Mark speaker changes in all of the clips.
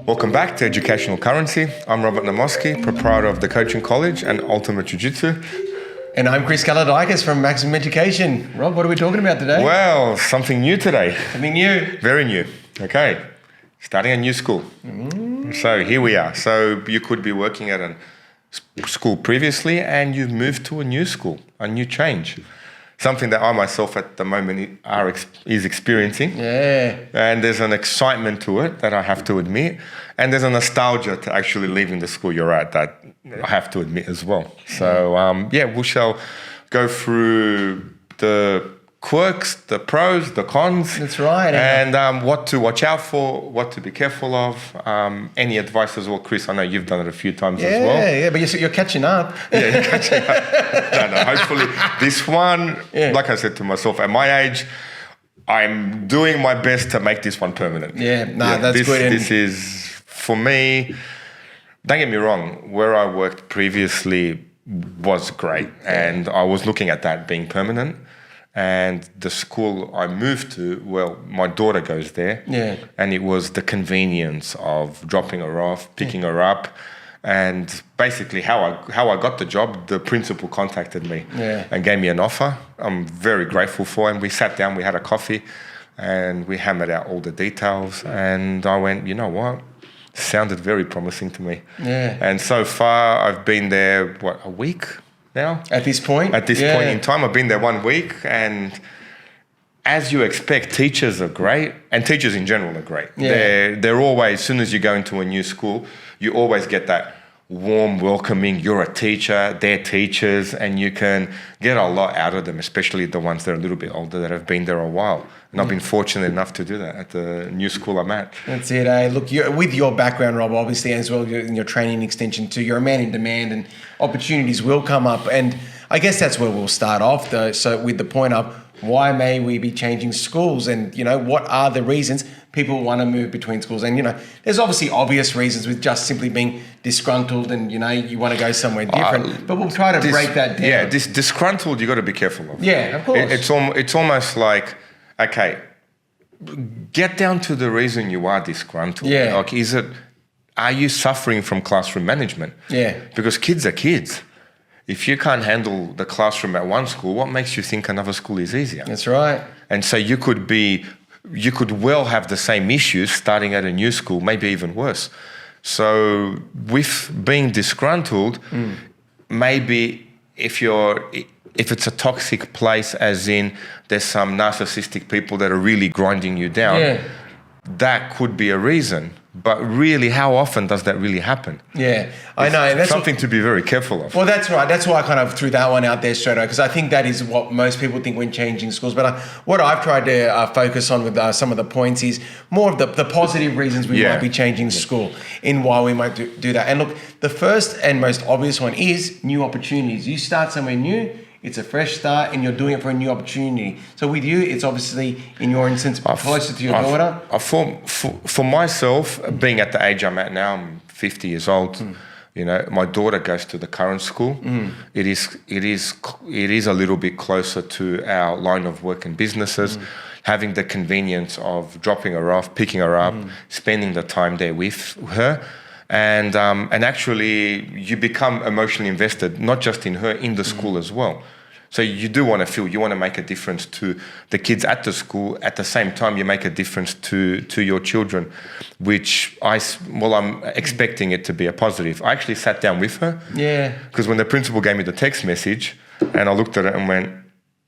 Speaker 1: Welcome back to Educational Currency. I'm Robert Namoski, proprietor of the Coaching College and Ultimate Jiu-Jitsu.
Speaker 2: And I'm Chris Kaladikis from Maximum Education. Rob, what are we talking about today?
Speaker 1: Well, something new today.
Speaker 2: Something new.
Speaker 1: Very new. Okay. Starting a new school. So here we are. So you could be working at a school previously and you've moved to a new school, a new change. Something that I myself at the moment is experiencing.
Speaker 2: Yeah.
Speaker 1: And there's an excitement to it that I have to admit. And there's a nostalgia to actually leaving the school you're at that I have to admit as well. So, we shall go through the quirks, the pros, the cons.
Speaker 2: That's right.
Speaker 1: And what to watch out for, what to be careful of. Any advice as well, Chris? I know you've done it a few times as well.
Speaker 2: Yeah, but you're catching up.
Speaker 1: Yeah, you're catching up. No, hopefully this one, like I said to myself, at my age, I'm doing my best to make this one permanent.
Speaker 2: That's good.
Speaker 1: This is, for me, don't get me wrong, where I worked previously was great. And I was looking at that being permanent. And the school I moved to, well, my daughter goes there.
Speaker 2: Yeah.
Speaker 1: And it was the convenience of dropping her off, picking her up. And basically how I got the job, the principal contacted me and gave me an offer. I'm very grateful for it. And we sat down, we had a coffee, and we hammered out all the details. And I went, you know what? Sounded very promising to me.
Speaker 2: Yeah.
Speaker 1: And so far, I've been there, a week now?
Speaker 2: At this point?
Speaker 1: At this point in time, I've been there 1 week, and as you expect, teachers are great, and teachers in general are great.
Speaker 2: Yeah.
Speaker 1: They're always, as soon as you go into a new school, you always get that warm, welcoming, you're a teacher, they're teachers, and you can get a lot out of them, especially the ones that are a little bit older that have been there a while. And I've been fortunate enough to do that at the new school I'm at.
Speaker 2: That's it. Look, with your background, Rob, obviously, as well in your training extension too, you're a man in demand and opportunities will come up. And I guess that's where we'll start off, though. So with the point of why may we be changing schools and, what are the reasons people want to move between schools? And, there's obviously obvious reasons with just simply being disgruntled and, you want to go somewhere different. But we'll try to break that down.
Speaker 1: Yeah, this disgruntled, you got to be careful of.
Speaker 2: Yeah, of course.
Speaker 1: It's almost like, okay, get down to the reason you are disgruntled.
Speaker 2: Yeah.
Speaker 1: Like, are you suffering from classroom management?
Speaker 2: Yeah.
Speaker 1: Because kids are kids. If you can't handle the classroom at one school, what makes you think another school is easier?
Speaker 2: That's right.
Speaker 1: And so you could well have the same issues starting at a new school, maybe even worse. So with being disgruntled, maybe if it's a toxic place, as in there's some narcissistic people that are really grinding you down, that could be a reason. But really, how often does that really happen?
Speaker 2: Yeah, I know.
Speaker 1: That's something to be very careful of.
Speaker 2: Well, that's right. That's why I kind of threw that one out there straight away, because I think that is what most people think when changing schools. But what I've tried to focus on with some of the points is more of the positive reasons we might be changing school in why we might do that. And look, the first and most obvious one is new opportunities. You start somewhere new. It's a fresh start and you're doing it for a new opportunity. So with you, it's obviously, in your instance, closer to your daughter.
Speaker 1: For myself, being at the age I'm at now, I'm 50 years old. My daughter goes to the current school. It is a little bit closer to our line of work and businesses. Having the convenience of dropping her off, picking her up, spending the time there with her. And actually, you become emotionally invested, not just in her, in the school as well. So you do want to make a difference to the kids at the school. At the same time, you make a difference to your children, which I'm expecting it to be a positive. I actually sat down with her.
Speaker 2: Yeah.
Speaker 1: Because when the principal gave me the text message, and I looked at it and went,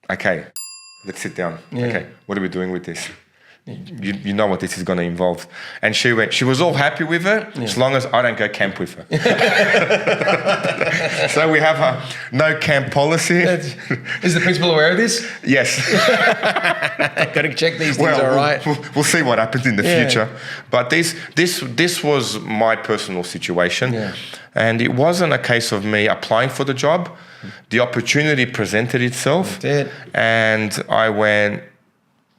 Speaker 1: okay, let's sit down.
Speaker 2: Yeah.
Speaker 1: Okay, what are we doing with this? You know what this is going to involve. And she was all happy with it, as long as I don't go camp with her. So we have a no camp policy.
Speaker 2: Is the principal aware of this?
Speaker 1: Yes.
Speaker 2: Got to check these things, all right?
Speaker 1: We'll see what happens in the future. But this was my personal situation.
Speaker 2: Yeah.
Speaker 1: And it wasn't a case of me applying for the job. The opportunity presented itself.
Speaker 2: It did.
Speaker 1: And I went,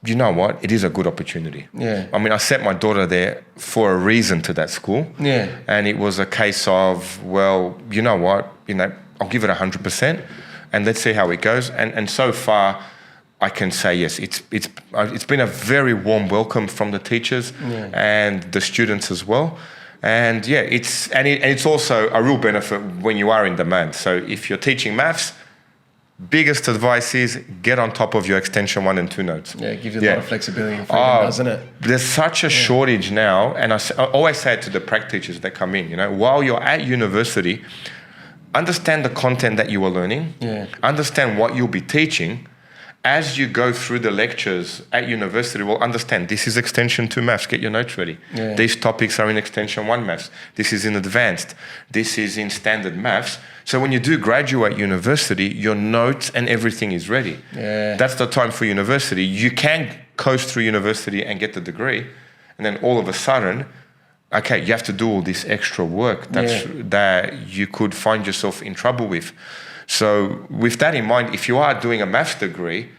Speaker 1: you know what? It is a good opportunity.
Speaker 2: Yeah.
Speaker 1: I mean, I sent my daughter there for a reason to that school.
Speaker 2: Yeah.
Speaker 1: And it was a case of, well, you know what? I'll give it 100% and let's see how it goes. And so far, I can say yes. It's been a very warm welcome from the teachers and the students as well. And yeah, it's also a real benefit when you are in demand. So if you're teaching maths, biggest advice is get on top of your extension 1 and 2 notes.
Speaker 2: Yeah, it gives you a lot of flexibility and freedom, doesn't it?
Speaker 1: There's such a shortage now, and I always say it to the prac teachers that come in, while you're at university, understand the content that you are learning, understand what you'll be teaching. As you go through the lectures at university, we'll understand this is extension 2 maths, get your notes ready. Yeah. These topics are in extension 1 maths. This is in advanced. This is in standard maths. So when you do graduate university, your notes and everything is ready. Yeah. That's the time for university. You can coast through university and get the degree, and then all of a sudden, okay, you have to do all this extra work that you could find yourself in trouble with. So with that in mind, if you are doing a maths degree,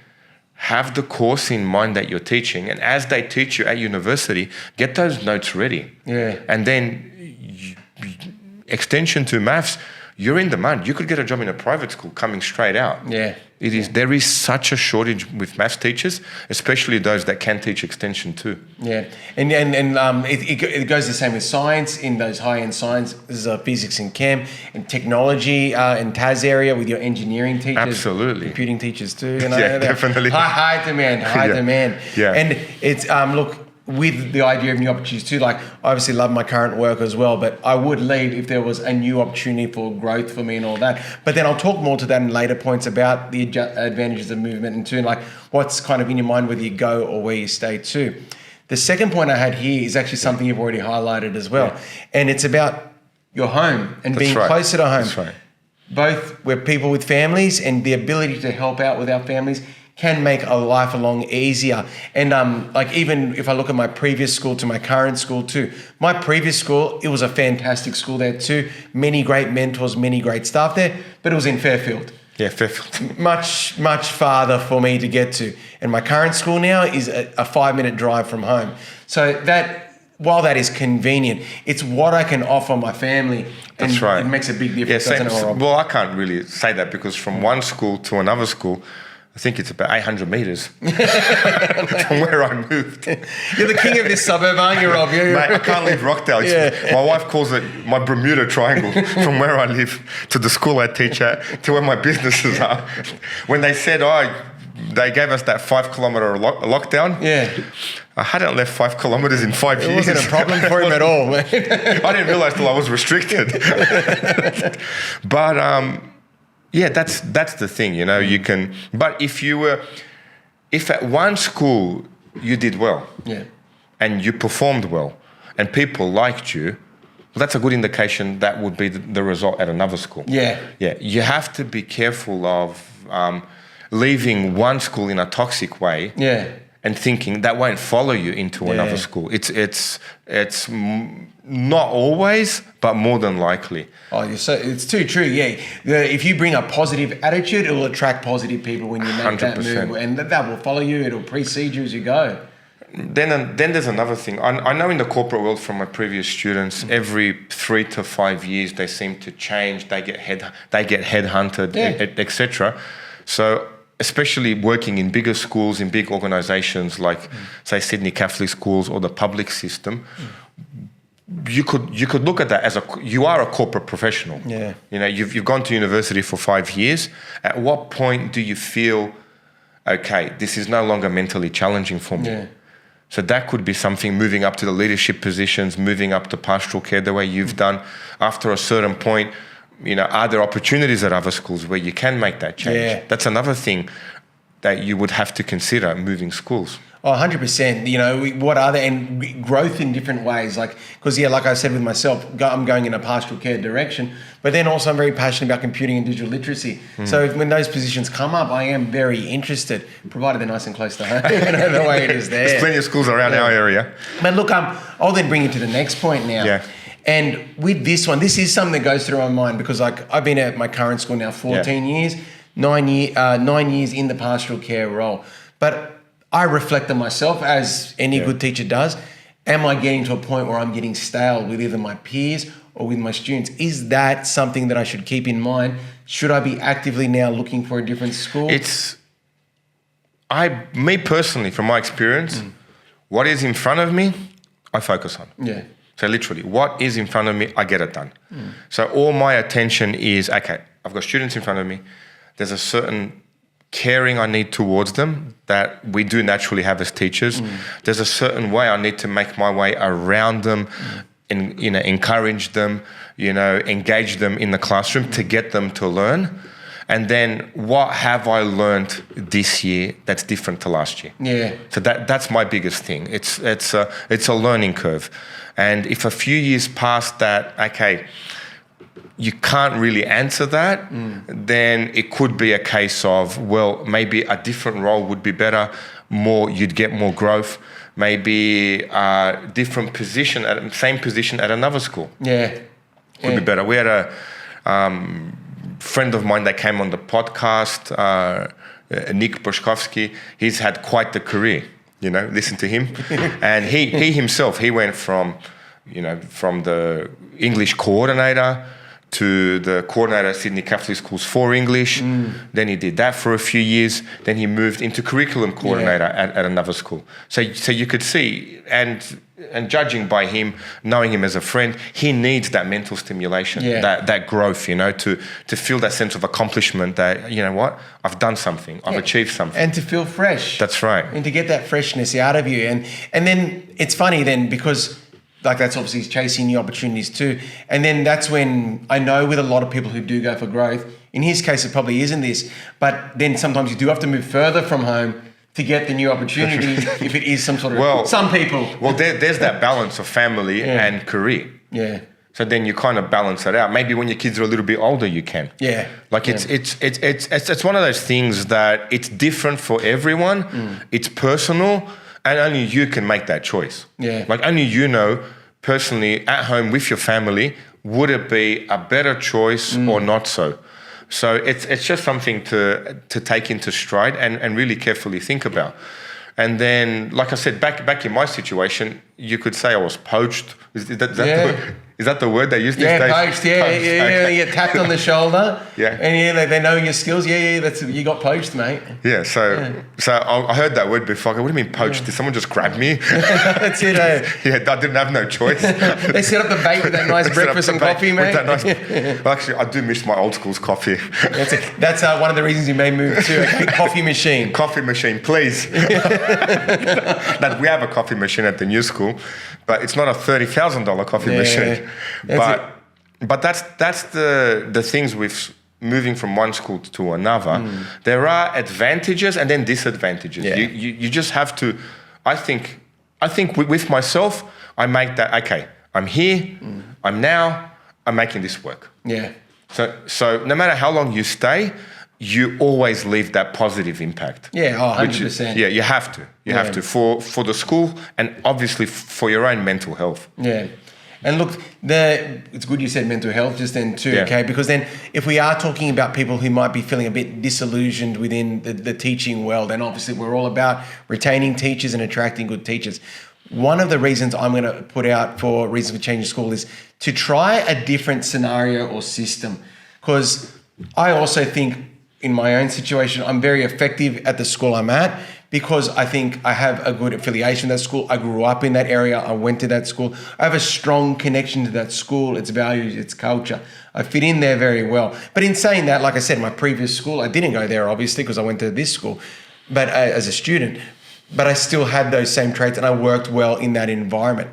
Speaker 1: have the course in mind that you're teaching. And as they teach you at university, get those notes ready. Yeah. And then extension to maths, you're in demand. You could get a job in a private school coming straight out. Yeah. There is such a shortage with maths teachers, especially those that can teach extension too. Yeah, and
Speaker 2: it goes the same with science in those high-end science. This is physics and chem and technology and TAS area with your engineering teachers.
Speaker 1: Absolutely.
Speaker 2: Computing teachers too.
Speaker 1: Yeah, definitely.
Speaker 2: High demand. Yeah. And it's, look, with the idea of new opportunities too, like I obviously love my current work as well, but I would leave if there was a new opportunity for growth for me and all that. But then I'll talk more to that in later points about the advantages of movement and too, like what's kind of in your mind whether you go or where you stay too. The second point I had here is actually something you've already highlighted as well. Yeah. And it's about your home and being closer to home.
Speaker 1: That's right.
Speaker 2: Both we're people with families, and the ability to help out with our families can make a life along easier. And like even if I look at my previous school to my current school too, my previous school, it was a fantastic school there too. Many great mentors, many great staff there, but it was in Fairfield.
Speaker 1: Yeah, Fairfield.
Speaker 2: Much farther for me to get to. And my current school now is a 5-minute drive from home. So that, while that is convenient, it's what I can offer my family. And that's right. It makes a big difference.
Speaker 1: Yeah, well, I can't really say that because from one school to another school, I think it's about 800 metres from where I moved.
Speaker 2: You're the king of this suburb, aren't you, Rob?
Speaker 1: Mate, I can't leave Rockdale. My wife calls it my Bermuda Triangle from where I live to the school I teach at to where my businesses are. When they said, they gave us that 5-kilometre lockdown. Yeah. I hadn't left 5 kilometres in 5 years.
Speaker 2: It wasn't a problem for him at all, man.
Speaker 1: I didn't realise till I was restricted. But... yeah, that's the thing, you can, but if at one school you did well, and you performed well, and people liked you, well, that's a good indication that would be the result at another school. Yeah. Yeah, you have to be careful of leaving one school in a toxic way. Yeah. And thinking that won't follow you into another school. It's not always, but more than likely.
Speaker 2: Oh, it's too true. Yeah, if you bring a positive attitude, it will attract positive people when you make 100%. That move, and that will follow you. It'll precede you as you go.
Speaker 1: Then there's another thing. I know in the corporate world from my previous students, every 3 to 5 years they seem to change. They get headhunted, etc. So, especially working in bigger schools, in big organisations like, say, Sydney Catholic schools or the public system, you could look at that as you are a corporate professional. Yeah. You've gone to university for 5 years. At what point do you feel, okay, this is no longer mentally challenging for me? Yeah. So that could be something, moving up to the leadership positions, moving up to pastoral care the way you've done. After a certain point, are there opportunities at other schools where you can make that change? Yeah. That's another thing that you would have to consider moving schools.
Speaker 2: Oh, 100%. What are they? And growth in different ways. Because like I said with myself, I'm going in a pastoral care direction, but then also I'm very passionate about computing and digital literacy. So when those positions come up, I am very interested, provided they're nice and close to home, the way it is there.
Speaker 1: There's plenty of schools around our area.
Speaker 2: But look, I'll then bring you to the next point now. Yeah. And with this one, this is something that goes through my mind because I've been at my current school now 14 years, 9 years in the pastoral care role. But I reflect on myself as any good teacher does. Am I getting to a point where I'm getting stale with either my peers or with my students? Is that something that I should keep in mind? Should I be actively now looking for a different school?
Speaker 1: me personally, from my experience, what is in front of me, I focus on.
Speaker 2: Yeah.
Speaker 1: So literally, what is in front of me, I get it done. So all my attention is, okay, I've got students in front of me. There's a certain caring I need towards them that we do naturally have as teachers. There's a certain way I need to make my way around them and, encourage them, engage them in the classroom to get them to learn. And then what have I learned this year that's different to last year?
Speaker 2: Yeah.
Speaker 1: So that's my biggest thing. It's a learning curve. And if a few years past that, okay, you can't really answer that, then it could be a case of, well, maybe a different role would be better, you'd get more growth, maybe a different position, same position at another school.
Speaker 2: Yeah.
Speaker 1: Could be better. We had a friend of mine that came on the podcast, Nick Boszkowski. He's had quite the career, listen to him. And he himself, he went from the English coordinator to the coordinator at Sydney Catholic Schools for English. Then he did that for a few years. Then he moved into curriculum coordinator at another school. So you could see, and judging by him, knowing him as a friend, he needs that mental stimulation, that growth, to feel that sense of accomplishment that, what, I've done something, I've achieved something.
Speaker 2: And to feel fresh.
Speaker 1: That's right.
Speaker 2: And to get that freshness out of you. And then it's funny then because that's obviously chasing new opportunities too. And then that's when I know with a lot of people who do go for growth, in his case it probably isn't this, but then sometimes you do have to move further from home to get the new opportunity if it is some sort of, some people.
Speaker 1: Well, there's that balance of family and career.
Speaker 2: Yeah.
Speaker 1: So then you kind of balance it out. Maybe when your kids are a little bit older, you can.
Speaker 2: Yeah.
Speaker 1: It's one of those things that it's different for everyone. It's personal. And only you can make that choice.
Speaker 2: Yeah.
Speaker 1: Only personally at home with your family, would it be a better choice or not so? So it's just something to take into stride and really carefully think about. And then, like I said, back in my situation, you could say I was poached. Is that the word they use these days?
Speaker 2: Poached, okay. You get tapped on the shoulder.
Speaker 1: Yeah.
Speaker 2: And they know your skills. You got poached, mate.
Speaker 1: Yeah, so I heard that word before. What do you mean poached? Did someone just grab me?
Speaker 2: That's it,
Speaker 1: Yeah, I didn't have no choice.
Speaker 2: They set up the bait with that nice breakfast and coffee, mate.
Speaker 1: Well, actually, I do miss my old school's coffee.
Speaker 2: That's it. That's one of the reasons you may move to a coffee machine.
Speaker 1: Coffee machine, please. That we have a coffee machine at the new school, but it's not a $30,000 coffee machine. But that's the things with moving from one school to another. There are advantages and then disadvantages.
Speaker 2: Yeah.
Speaker 1: You just have to. I think with myself, I make that okay. I'm here. I'm making this work.
Speaker 2: Yeah.
Speaker 1: So no matter how long you stay, you always leave that positive impact.
Speaker 2: Yeah, 100%.
Speaker 1: You have to. You have to for the school and obviously for your own mental health.
Speaker 2: Yeah. And look, it's good you said mental health just then too, okay? Because then if we are talking about people who might be feeling a bit disillusioned within the teaching world, and obviously we're all about retaining teachers and attracting good teachers, one of the reasons I'm going to put out for Reasons for Changing School is to try a different scenario or system. Because I also think in my own situation, I'm very effective at the school I'm at because I think I have a good affiliation with that school. I grew up in that area. I went to that school. I have a strong connection to that school, its values, its culture. I fit in there very well. But in saying that, like I said, my previous school, I didn't go there obviously because I went to this school, but as a student, but I still had those same traits and I worked well in that environment.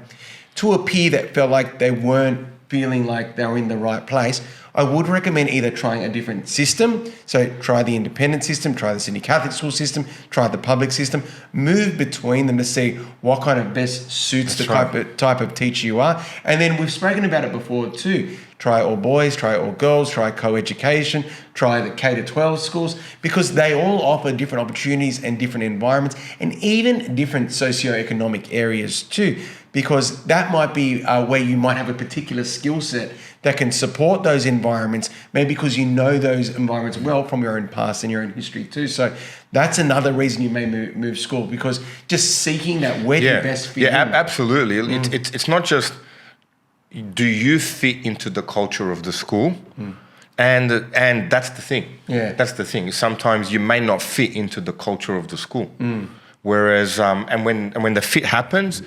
Speaker 2: To a peer that felt like they weren't feeling like they were in the right place, I would recommend either trying a different system. So try the independent system, try the Sydney Catholic school system, try the public system, move between them to see what kind of best suits type of teacher you are. And then we've spoken about it before too. Try all boys, try all girls, try co-education, try the K-12 schools, because they all offer different opportunities and different environments and even different socioeconomic areas too, because that might be where you might have a particular skill set that can support those environments, maybe because you know those environments well from your own past and your own history too. So that's another reason you may move school, because just seeking that where do you best fit in.
Speaker 1: Absolutely. It's not just do you fit into the culture of the school, And that's the thing.
Speaker 2: Yeah.
Speaker 1: That's the thing. Sometimes you may not fit into the culture of the school. Whereas, and when the fit happens,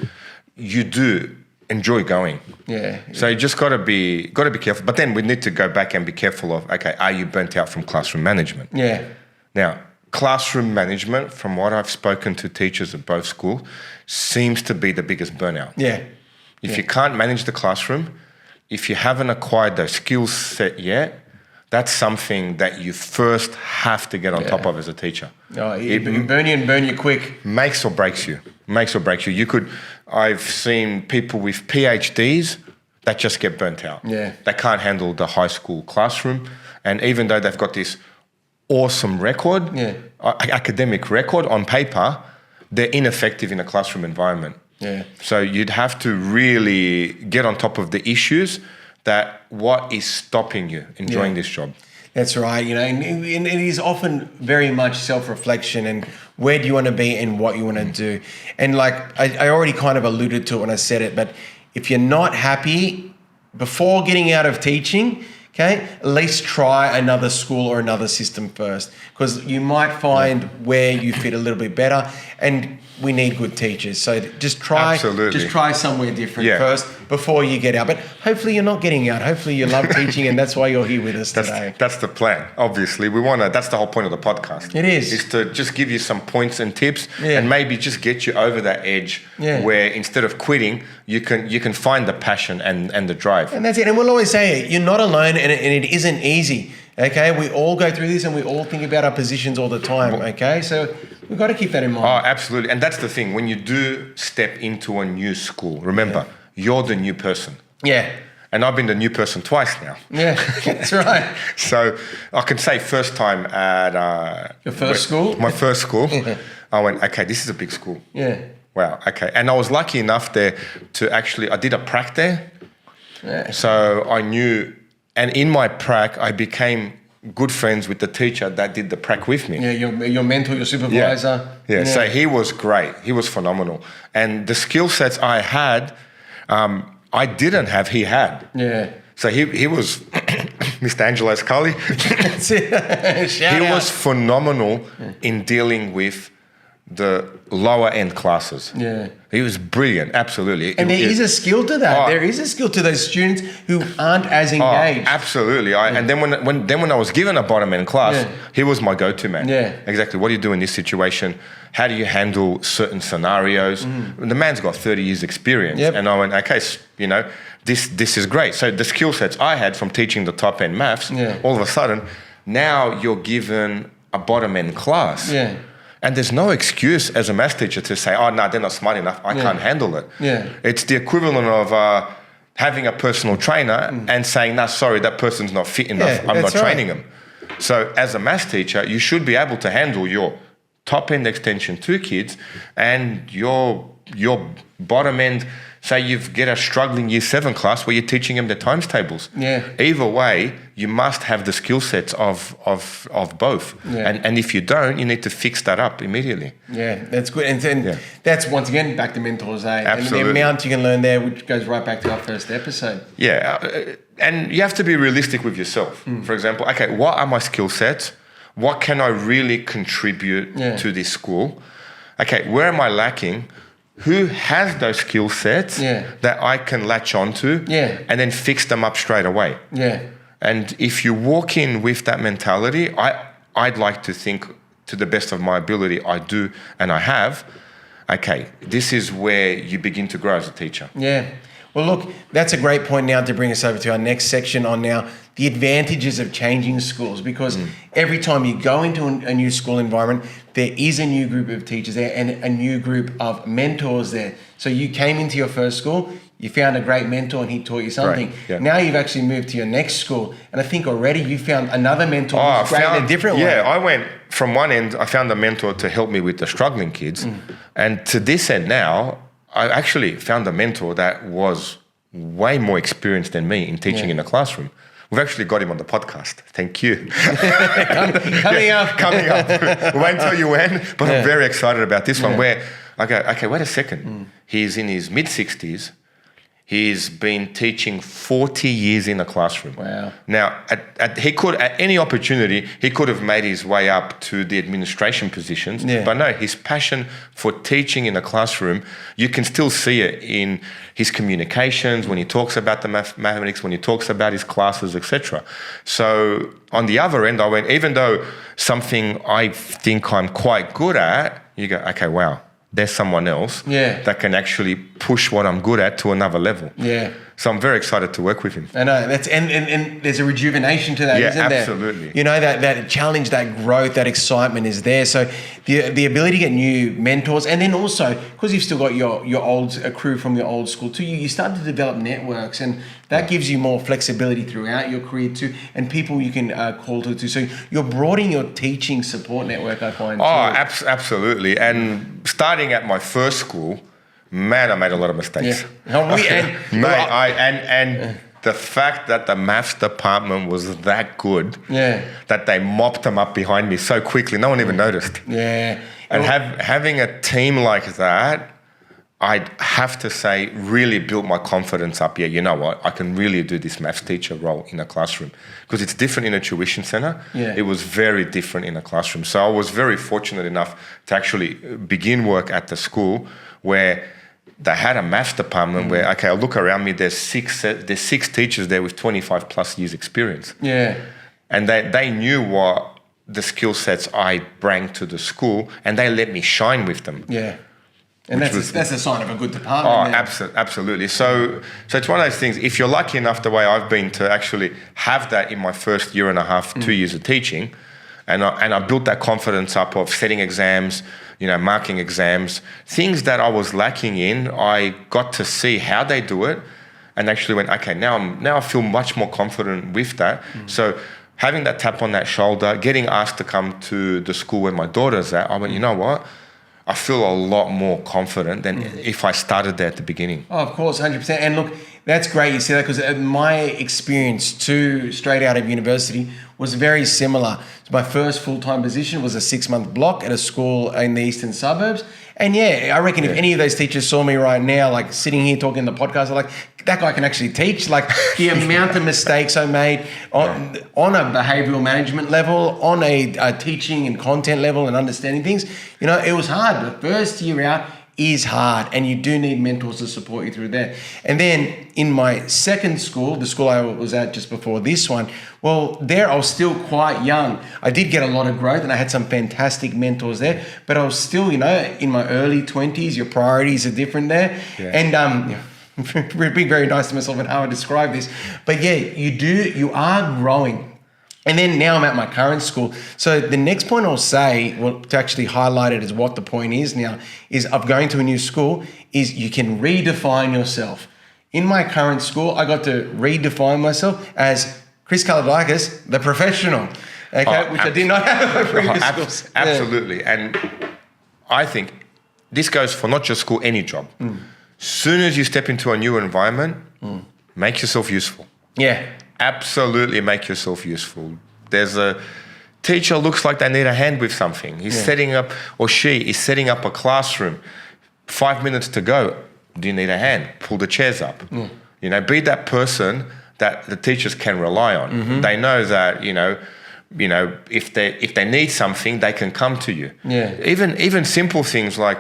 Speaker 1: you do enjoy going.
Speaker 2: Yeah.
Speaker 1: So you just gotta be careful. But then we need to go back and be careful of, okay, are you burnt out from classroom management?
Speaker 2: Yeah.
Speaker 1: Now, classroom management, from what I've spoken to teachers at both schools, seems to be the biggest burnout.
Speaker 2: Yeah.
Speaker 1: If you can't manage the classroom, if you haven't acquired those skills set yet, that's something that you first have to get on top of as a teacher.
Speaker 2: Oh, it burn you quick.
Speaker 1: Makes or breaks you. Makes or breaks you. I've seen people with PhDs that just get burnt out.
Speaker 2: Yeah.
Speaker 1: They can't handle the high school classroom. And even though they've got this awesome record, academic record on paper, they're ineffective in a classroom environment.
Speaker 2: Yeah.
Speaker 1: So you'd have to really get on top of the issues that what is stopping you enjoying this job.
Speaker 2: That's right. And it is often very much self-reflection and where do you want to be and what you want to do. And like I already kind of alluded to it when I said it, but if you're not happy before getting out of teaching, okay, at least try another school or another system first, because you might find where you fit a little bit better. And we need good teachers. So just try somewhere different first before you get out. But hopefully you're not getting out. Hopefully you love teaching and that's why you're here with us today.
Speaker 1: That's the plan. Obviously, that's the whole point of the podcast.
Speaker 2: It is
Speaker 1: to just give you some points and tips and maybe just get you over that edge where instead of quitting, you can find the passion and the drive.
Speaker 2: And that's it. And we'll always say it, you're not alone and it isn't easy. Okay, we all go through this and we all think about our positions all the time. Okay, so we've got to keep that in mind.
Speaker 1: Oh, absolutely. And that's the thing. When you do step into a new school, remember, you're the new person.
Speaker 2: Yeah.
Speaker 1: And I've been the new person twice now.
Speaker 2: Yeah, that's right.
Speaker 1: So I can say first time at...
Speaker 2: Your first school?
Speaker 1: My first school. I went, okay, this is a big school.
Speaker 2: Yeah.
Speaker 1: Wow, okay. And I was lucky enough there to I did a prac there.
Speaker 2: Yeah.
Speaker 1: So I knew... And in my prac, I became good friends with the teacher that did the prac with me.
Speaker 2: Yeah, your mentor, your supervisor.
Speaker 1: Yeah. So he was great. He was phenomenal. And the skill sets I had, I didn't have, he had.
Speaker 2: Yeah.
Speaker 1: So he was Mr. Angelo Scully.
Speaker 2: That's it.
Speaker 1: He was phenomenal in dealing with the lower end classes.
Speaker 2: Yeah.
Speaker 1: He was brilliant, absolutely.
Speaker 2: And there is a skill to that. There is a skill to those students who aren't as engaged.
Speaker 1: Absolutely. And then when I was given a bottom end class, he was my go-to man.
Speaker 2: Yeah.
Speaker 1: Exactly. What do you do in this situation? How do you handle certain scenarios? The man's got 30 years experience.
Speaker 2: Yep.
Speaker 1: And I went, okay, this is great. So the skill sets I had from teaching the top end maths, all of a sudden, now you're given a bottom end class.
Speaker 2: Yeah.
Speaker 1: And there's no excuse as a maths teacher to say, oh, no, they're not smart enough. I can't handle it.
Speaker 2: Yeah.
Speaker 1: It's the equivalent of having a personal trainer and saying, no, sorry, that person's not fit enough. I'm not training them. So as a maths teacher, you should be able to handle your top-end extension 2 kids and your bottom end. Say you get a struggling year 7 class where you're teaching them the times tables.
Speaker 2: Yeah.
Speaker 1: Either way, you must have the skill sets of both.
Speaker 2: Yeah.
Speaker 1: And if you don't, you need to fix that up immediately.
Speaker 2: Yeah, that's good. And then that's once again back to mentors, eh?
Speaker 1: Absolutely.
Speaker 2: And the amount you can learn there, which goes right back to our first episode.
Speaker 1: Yeah. And you have to be realistic with yourself. For example, okay, what are my skill sets? What can I really contribute to this school? Okay, where am I lacking? Who has those skill sets that I can latch onto and then fix them up straight away?
Speaker 2: Yeah.
Speaker 1: And if you walk in with that mentality, I'd like to think to the best of my ability, I do and I have, okay, this is where you begin to grow as a teacher.
Speaker 2: Yeah. Well, look, that's a great point now to bring us over to our next section on now the advantages of changing schools, because every time you go into a new school environment, there is a new group of teachers there and a new group of mentors there. So you came into your first school, you found a great mentor and he taught you something. Right. Yeah. Now you've actually moved to your next school, and I think already you found another mentor who's great in a different way.
Speaker 1: Yeah, I went from one end, I found a mentor to help me with the struggling kids, and to this end now, I actually found a mentor that was way more experienced than me in teaching in the classroom. We've actually got him on the podcast. Thank you.
Speaker 2: Coming up.
Speaker 1: We won't tell you when, but I'm very excited about this one where I go, okay, wait a second. He's in his mid-60s. He's been teaching 40 years in a classroom.
Speaker 2: Wow.
Speaker 1: Now, he could, at any opportunity, he could have made his way up to the administration positions.
Speaker 2: Yeah.
Speaker 1: But no, his passion for teaching in a classroom, you can still see it in his communications, when he talks about the mathematics, when he talks about his classes, etc. So on the other end, I went, even though something I think I'm quite good at, you go, okay, wow. There's someone else that can actually push what I'm good at to another level.
Speaker 2: Yeah.
Speaker 1: So I'm very excited to work with him.
Speaker 2: I know that's and there's a rejuvenation to that, isn't there?
Speaker 1: Absolutely.
Speaker 2: You know, that challenge, that growth, that excitement is there. So the ability to get new mentors, and then also because you've still got your old crew from your old school too, you start to develop networks, and that gives you more flexibility throughout your career too, and people you can call to too. So you're broadening your teaching support network, I find.
Speaker 1: Oh, absolutely. And starting at my first school, man, I made a lot of mistakes.
Speaker 2: Yeah.
Speaker 1: And the fact that the maths department was that good, that they mopped them up behind me so quickly, no one even noticed.
Speaker 2: Yeah.
Speaker 1: And having a team like that, I'd have to say, really built my confidence up. Yeah, you know what? I can really do this maths teacher role in a classroom, because it's different in a tuition center.
Speaker 2: Yeah.
Speaker 1: It was very different in a classroom. So I was very fortunate enough to actually begin work at the school where they had a maths department where, okay, I look around me, there's six teachers there with 25 plus years experience.
Speaker 2: Yeah.
Speaker 1: And they knew what the skill sets I bring to the school, and they let me shine with them.
Speaker 2: Yeah. And that's a sign of a good department.
Speaker 1: Oh, absolutely. So it's one of those things, if you're lucky enough the way I've been to actually have that in my first year and a half, 2 years of teaching, and I built that confidence up of setting exams, marking exams, things that I was lacking in, I got to see how they do it and actually went, okay, now I feel much more confident with that. So having that tap on that shoulder, getting asked to come to the school where my daughter's at, I went, you know what? I feel a lot more confident than if I started there at the beginning.
Speaker 2: Oh, of course, 100%. And look, that's great you say that, because my experience too, straight out of university, was very similar. So my first full-time position was a 6-month block at a school in the eastern suburbs. And I reckon if any of those teachers saw me right now, like sitting here talking on the podcast, they're like, that guy can actually teach. Like the amount of mistakes I made on a behavioural management level, on a teaching and content level and understanding things, it was hard. The first year out is hard, and you do need mentors to support you through there. And then in my second school, the school I was at just before this one, well, there I was still quite young. I did get a lot of growth, and I had some fantastic mentors there, but I was still, in my early 20s. Your priorities are different there. Yeah. And being very nice to myself and how I describe this. But you are growing. And then now I'm at my current school. So the next point I'll say, to actually highlight it as what the point is now, is of going to a new school, is you can redefine yourself. In my current school, I got to redefine myself as Chris Kaladakis, the professional, which I did not have at previous schools.
Speaker 1: Absolutely. Yeah. And I think this goes for not just school, any job. Soon as you step into a new environment, make yourself useful.
Speaker 2: Yeah.
Speaker 1: Absolutely make yourself useful. There's a teacher looks like they need a hand with something. He's setting up, or she is setting up a classroom. 5 minutes to go. Do you need a hand? Pull the chairs up. Be that person that the teachers can rely on. They know that, if they need something, they can come to you.
Speaker 2: Yeah.
Speaker 1: Even simple things like,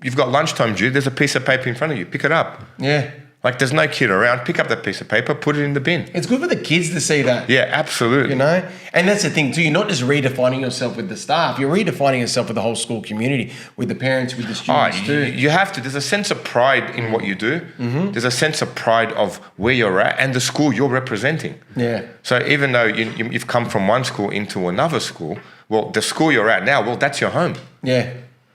Speaker 1: you've got lunchtime due, there's a piece of paper in front of you, pick it up.
Speaker 2: Yeah.
Speaker 1: Like there's no kid around, pick up that piece of paper, put it in the bin.
Speaker 2: It's good for the kids to see that.
Speaker 1: Yeah, absolutely.
Speaker 2: And that's the thing too, you're not just redefining yourself with the staff, you're redefining yourself with the whole school community, with the parents, with the students too.
Speaker 1: You have to. There's a sense of pride in what you do. There's a sense of pride of where you're at and the school you're representing.
Speaker 2: Yeah.
Speaker 1: So even though you've come from one school into another school, well, the school you're at now, well, that's your home.
Speaker 2: Yeah.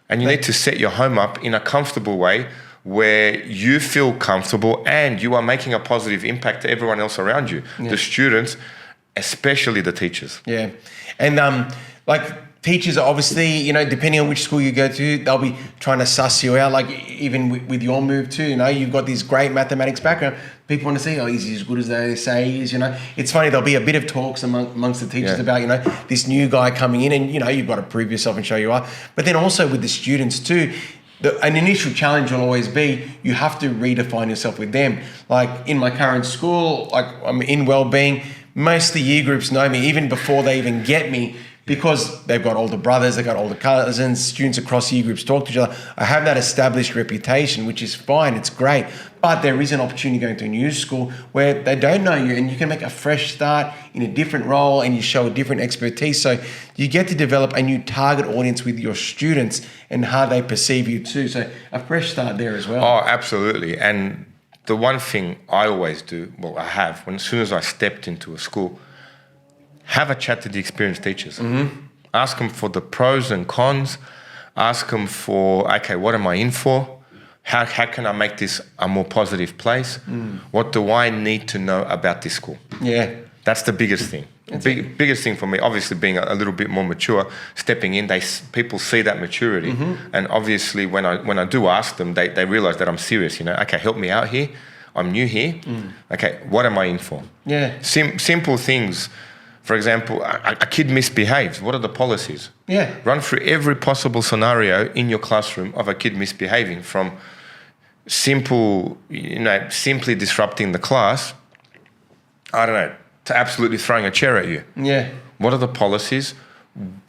Speaker 1: And you need to set your home up in a comfortable way where you feel comfortable and you are making a positive impact to everyone else around you, the students, especially the teachers.
Speaker 2: Yeah. And teachers are obviously, depending on which school you go to, they'll be trying to suss you out. Like even with your move too, you've got this great mathematics background. People want to see, is he as good as they say he is? It's funny, there'll be a bit of talks amongst the teachers about, this new guy coming in and, you've got to prove yourself and show you are. But then also with the students too, an initial challenge will always be you have to redefine yourself with them. Like in my current school, like I'm in wellbeing, most of the year groups know me even before they even get me, because they've got older brothers, they've got older cousins, students across year groups talk to each other. I have that established reputation, which is fine, it's great. But there is an opportunity going to a new school where they don't know you, and you can make a fresh start in a different role and you show a different expertise. So you get to develop a new target audience with your students and how they perceive you too. So a fresh start there as well.
Speaker 1: Oh, absolutely. And the one thing I always do, well, I have, as soon as I stepped into a school, have a chat to the experienced teachers. Ask them for the pros and cons. Ask them for, okay, what am I in for? How can I make this a more positive place? What do I need to know about this school?
Speaker 2: Yeah.
Speaker 1: That's the biggest thing. Biggest thing for me, obviously being a little bit more mature, stepping in, people see that maturity. And obviously when I do ask them, they realize that I'm serious, okay, help me out here. I'm new here. Okay, what am I in for?
Speaker 2: Yeah.
Speaker 1: Simple things. For example, a kid misbehaves. What are the policies?
Speaker 2: Yeah.
Speaker 1: Run through every possible scenario in your classroom of a kid misbehaving, from simply disrupting the class, I don't know, to absolutely throwing a chair at you.
Speaker 2: Yeah.
Speaker 1: What are the policies?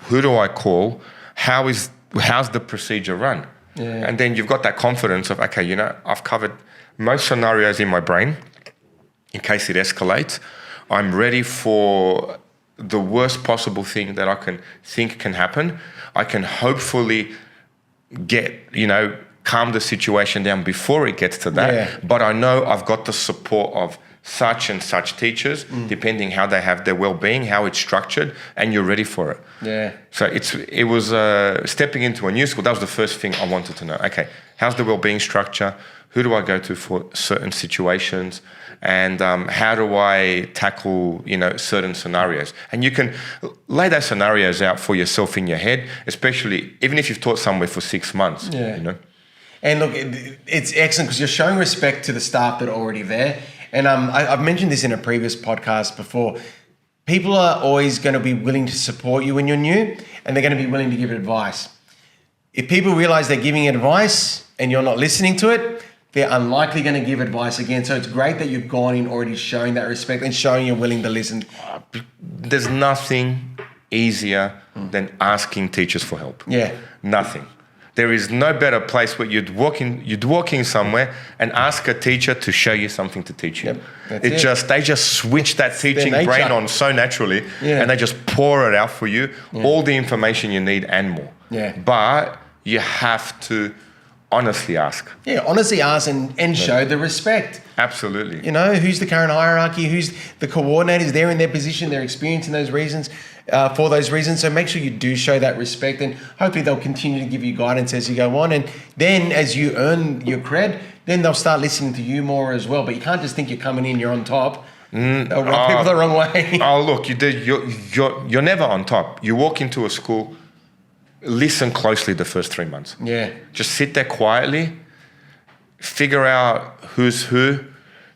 Speaker 1: Who do I call? How's the procedure run?
Speaker 2: Yeah.
Speaker 1: And then you've got that confidence of, okay, I've covered most scenarios in my brain in case it escalates. I'm ready for the worst possible thing that I can think can happen. I can hopefully calm the situation down before it gets to that.
Speaker 2: Yeah.
Speaker 1: But I know I've got the support of such and such teachers, depending how they have their well-being, how it's structured, and you're ready for it.
Speaker 2: Yeah.
Speaker 1: So it was stepping into a new school. That was the first thing I wanted to know. Okay, how's the well-being structure? Who do I go to for certain situations? And how do I tackle, certain scenarios? And you can lay those scenarios out for yourself in your head, especially even if you've taught somewhere for 6 months.
Speaker 2: Yeah. And look, it's excellent because you're showing respect to the staff that are already there. And I've mentioned this in a previous podcast before. People are always going to be willing to support you when you're new, and they're going to be willing to give advice. If people realize they're giving advice and you're not listening to it, they're unlikely going to give advice again. So it's great that you've gone in already showing that respect and showing you're willing to listen.
Speaker 1: There's nothing easier than asking teachers for help.
Speaker 2: Yeah.
Speaker 1: Nothing. There is no better place where you'd walk in somewhere and ask a teacher to show you something to teach you.
Speaker 2: Yep,
Speaker 1: they just switch that teaching brain on so naturally, and they just pour it out for you, all the information you need and more.
Speaker 2: Yeah.
Speaker 1: But you have to honestly ask.
Speaker 2: Yeah, honestly ask and show the respect.
Speaker 1: Absolutely.
Speaker 2: Who's the current hierarchy, who's the coordinators, they're in their position, they're experiencing those reasons, for those reasons. So make sure you do show that respect, and hopefully they'll continue to give you guidance as you go on. And then as you earn your cred, then they'll start listening to you more as well. But you can't just think you're coming in, you're on top. They'll rub people the wrong way.
Speaker 1: Look, you're never on top. You walk into a school, listen closely the first 3 months.
Speaker 2: Yeah.
Speaker 1: Just sit there quietly, figure out who's who,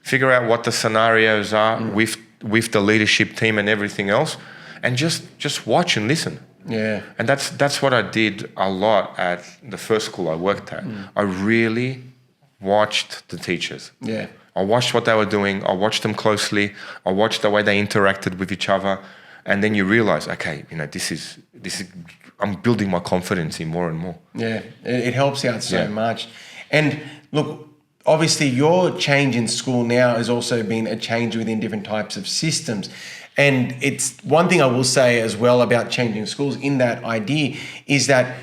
Speaker 1: figure out what the scenarios are with the leadership team and everything else, and just watch and listen.
Speaker 2: Yeah.
Speaker 1: And that's what I did a lot at the first school I worked at. I really watched the teachers.
Speaker 2: Yeah.
Speaker 1: I watched what they were doing. I watched them closely. I watched the way they interacted with each other. And then you realize, okay, this is I'm building my confidence in more and more. Yeah,
Speaker 2: it helps out so much. And look, obviously your change in school now has also been a change within different types of systems. And it's one thing I will say as well about changing schools in that idea is that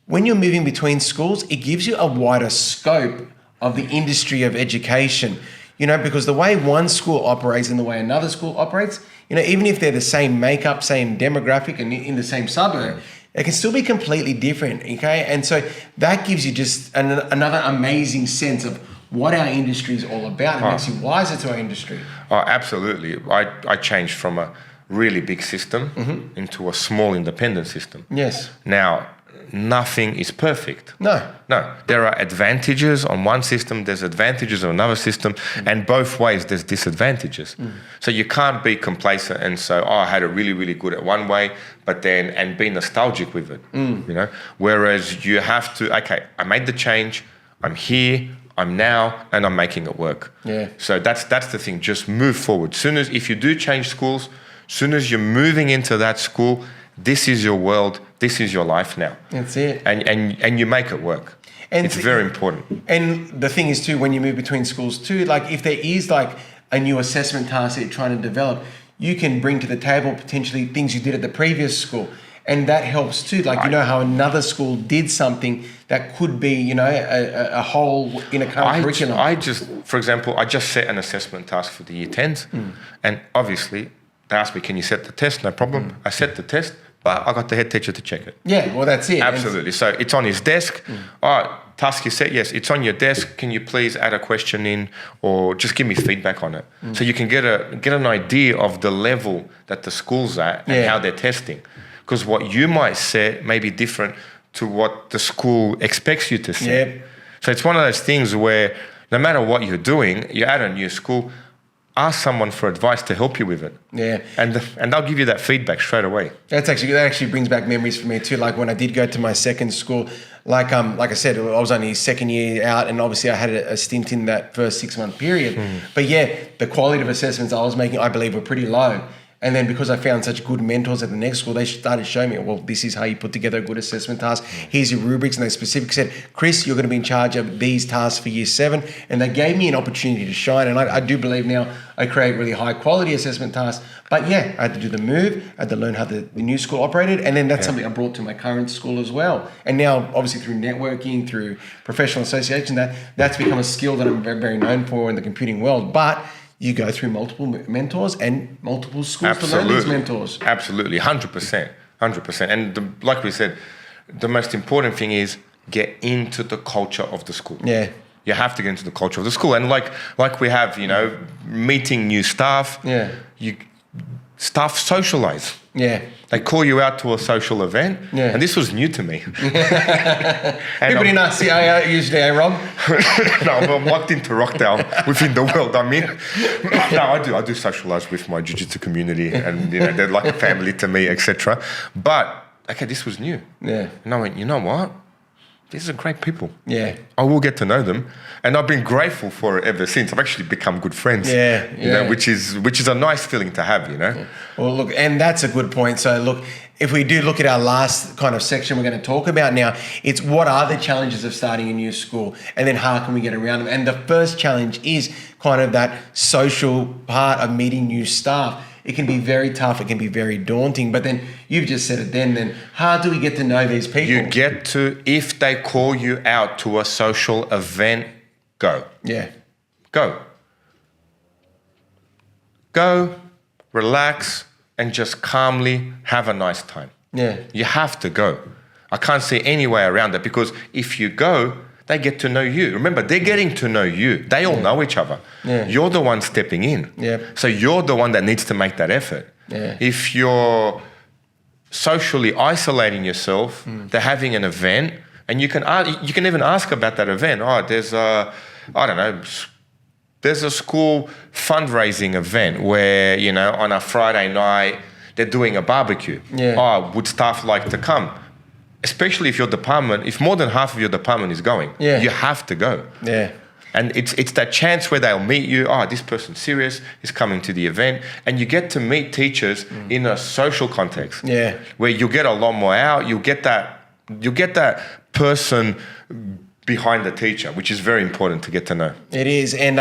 Speaker 2: when you're moving between schools, it gives you a wider scope of the industry of education, because the way one school operates and the way another school operates, even if they're the same makeup, same demographic and in the same suburb, it can still be completely different, okay? And so that gives you just another amazing sense of what our industry is all about. It makes you wiser to our industry.
Speaker 1: Oh, absolutely. I changed from a really big system into a small independent system.
Speaker 2: Yes.
Speaker 1: Now nothing is perfect.
Speaker 2: No.
Speaker 1: There are advantages on one system, there's advantages on another system, and both ways there's disadvantages. So you can't be complacent and say, oh, I had it really, really good at one way, but then, and be nostalgic with it, you know? Whereas you have to, okay, I made the change, I'm here, I'm now, and I'm making it work.
Speaker 2: Yeah.
Speaker 1: So that's the thing, just move forward. If you do change schools, soon as you're moving into that school, this is your world, this is your life now.
Speaker 2: That's it.
Speaker 1: And you make it work. And it's very important.
Speaker 2: And the thing is too, when you move between schools too, like if there is like a new assessment task that you're trying to develop, you can bring to the table potentially things you did at the previous school. And that helps too. Like, you know how another school did something that could be, you know, a hole in a current curriculum.
Speaker 1: For example, I just set an assessment task for the year 10s. And obviously, they asked me, can you set the test? No problem. I set the test. But I got the head teacher to check it.
Speaker 2: Yeah, well, that's it.
Speaker 1: Absolutely. So it's on his desk. All right, task is set. Yes, it's on your desk. Can you please add a question in or just give me feedback on it? So you can get an idea of the level that the school's at and how they're testing. Because what you might set may be different to what the school expects you to set.
Speaker 2: Yep.
Speaker 1: So it's one of those things where no matter what you're doing, you're at a new school, ask someone for advice to help you with it.
Speaker 2: Yeah.
Speaker 1: And they'll give you that feedback straight away.
Speaker 2: That actually brings back memories for me too. Like when I did go to my second school, like I said, I was only second year out, and obviously I had a stint in that first 6-month period. But yeah, the quality of assessments I was making, I believe, were pretty low. And then because I found such good mentors at the next school, they started showing me, well, this is how you put together a good assessment task. Here's your rubrics. And they specifically said, Chris, you're going to be in charge of these tasks for year 7. And they gave me an opportunity to shine. And I do believe now I create really high quality assessment tasks. But yeah, I had to do the move. I had to learn how the new school operated. And then that's something I brought to my current school as well. And now, obviously, through networking, through professional association, that's become a skill that I'm very, very known for in the computing world. But you go through multiple mentors and multiple schools to learn these mentors.
Speaker 1: Absolutely, 100%. And like we said, the most important thing is get into the culture of the school.
Speaker 2: Yeah.
Speaker 1: You have to get into the culture of the school. And like we have, you know, meeting new staff.
Speaker 2: Yeah.
Speaker 1: Staff socialize.
Speaker 2: Yeah.
Speaker 1: They call you out to a social event. Yeah. And this was new to me.
Speaker 2: Everybody not CIA usually, Rob?
Speaker 1: No, I'm locked into Rockdale within the world. I mean, no, I do socialize with my jiu-jitsu community, and you know, they're like a family to me, etc. But okay, this was new.
Speaker 2: Yeah.
Speaker 1: And I went, you know what? These are great people.
Speaker 2: Yeah.
Speaker 1: I will get to know them. And I've been grateful for it ever since. I've actually become good friends.
Speaker 2: Yeah.
Speaker 1: You know, which is a nice feeling to have, you know. Yeah.
Speaker 2: Well, look, and that's a good point. So look, if we do look at our last kind of section we're going to talk about now, it's what are the challenges of starting a new school, and then how can we get around them? And the first challenge is kind of that social part of meeting new staff. It can be very tough. It can be very daunting. But then you've just said it then how do we get to know these people?
Speaker 1: You get to, if they call you out to a social event, go.
Speaker 2: Yeah.
Speaker 1: Go, relax, and just calmly have a nice time.
Speaker 2: Yeah.
Speaker 1: You have to go. I can't see any way around it, because if you go, they get to know you. Remember, they're getting to know you. They all know each other.
Speaker 2: Yeah.
Speaker 1: You're the one stepping in.
Speaker 2: Yeah.
Speaker 1: So you're the one that needs to make that effort.
Speaker 2: Yeah.
Speaker 1: If you're socially isolating yourself, they're having an event, and you can even ask about that event. Oh, there's a school fundraising event where, you know, on a Friday night, they're doing a barbecue.
Speaker 2: Yeah.
Speaker 1: Oh, would staff like to come? Especially if if more than half of your department is going, you have to go.
Speaker 2: Yeah.
Speaker 1: And it's that chance where they'll meet you. Oh, this person's serious, is coming to the event. And you get to meet teachers in a social context.
Speaker 2: Yeah.
Speaker 1: Where you'll get a lot more out. You'll get that person behind the teacher, which is very important to get to know.
Speaker 2: It is. And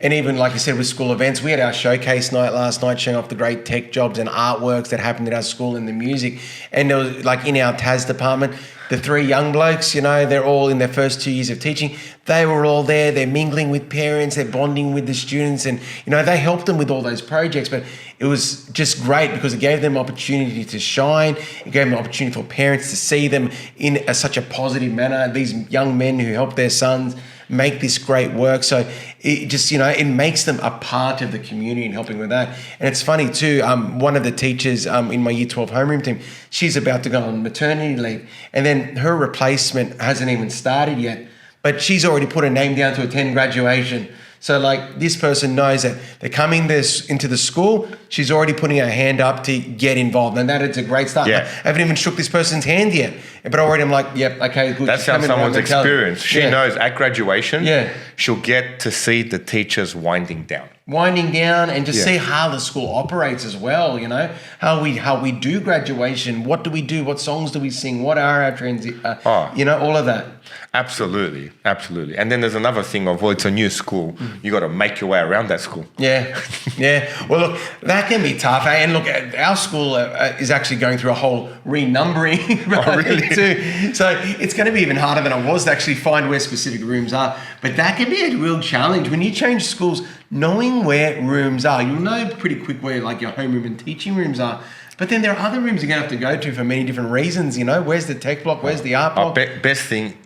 Speaker 2: even like you said with school events, we had our showcase night last night showing off the great tech jobs and artworks that happened at our school and the music. And there was, like, in our TAS department, the 3 young blokes, you know, they're all in their first 2 years of teaching. They were all there. They're mingling with parents. They're bonding with the students. And, you know, they helped them with all those projects. But it was just great because it gave them opportunity to shine. It gave them opportunity for parents to see them in such a positive manner. These young men who helped their sons make this great work. So it just, it makes them a part of the community and helping with that. And it's funny too, one of the teachers in my Year 12 homeroom team, she's about to go on maternity leave, and then her replacement hasn't even started yet, but she's already put her name down to attend graduation. So like this person knows that they're coming into the school. She's already putting her hand up to get involved. And that is a great start.
Speaker 1: Yeah.
Speaker 2: I haven't even shook this person's hand yet. But already I'm like, yep, okay, good.
Speaker 1: That's how someone's experience. She knows at graduation, she'll get to see the teachers winding down.
Speaker 2: And just see how the school operates as well, how we do graduation, what do we do, what songs do we sing, what are our trends, all of that.
Speaker 1: Absolutely. And then there's another thing of, well, it's a new school. You got to make your way around that school.
Speaker 2: Yeah. Well, look, that can be tough. And look, our school is actually going through a whole renumbering too. So it's going to be even harder than it was to actually find where specific rooms are. But that can be a real challenge when you change schools. Knowing where rooms are, you'll know pretty quick where like your homeroom and teaching rooms are. But then there are other rooms you're going to have to go to for many different reasons. Where's the tech block? Where's the art block?
Speaker 1: Best thing,